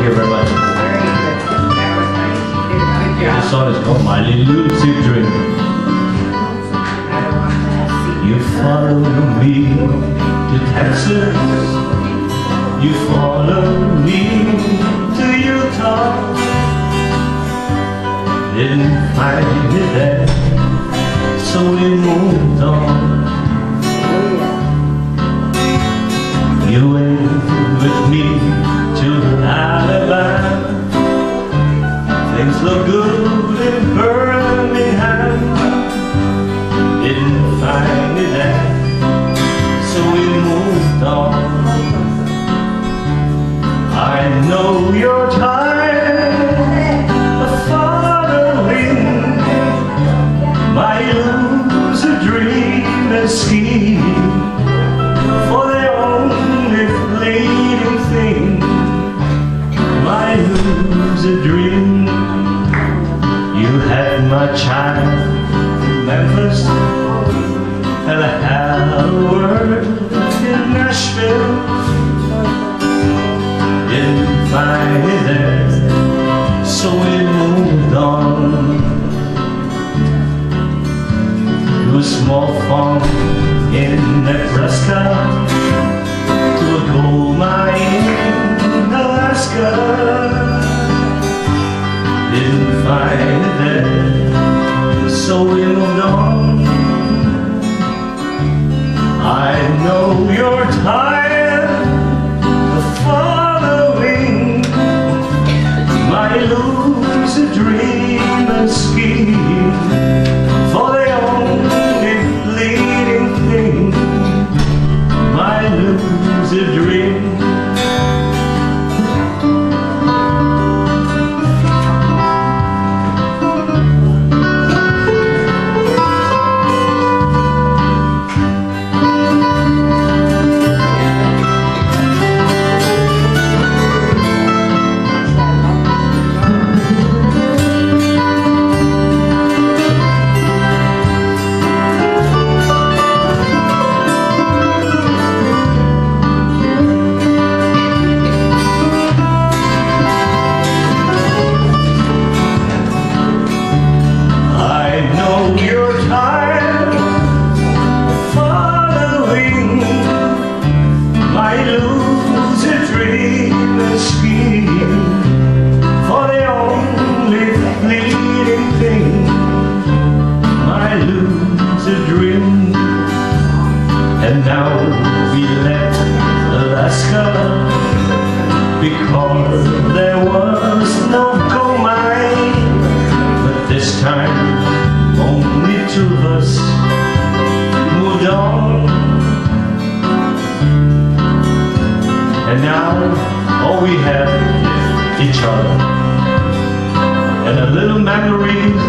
Thank you very much. The song is called My Lucid Dream. You follow me to Texas. You follow me to Utah. Didn't find it there, so we moved on. You went with me to Alabama. Things look good in Birmingham. Didn't find it there, so we moved on. I know you're tired of following my lucid dream and scheme, for the only fleeting thing, my lucid dream. You had my child in Memphis and a Howard in Nashville. Didn't find it there, so we moved on to a small farm in Nebraska, to a gold mine in Alaska. Didn't find it there, so we moved on. I know you're tired of following my lucid dream and scheme, for the only fleeting thing, my lucid dream. You're tired of following my lucid dream and scheme, for the only fleeting thing, my lucid dream. And now we left Alaska because there was no gold mine, but this time only two of us moved on. And now all we have is each other and a little memories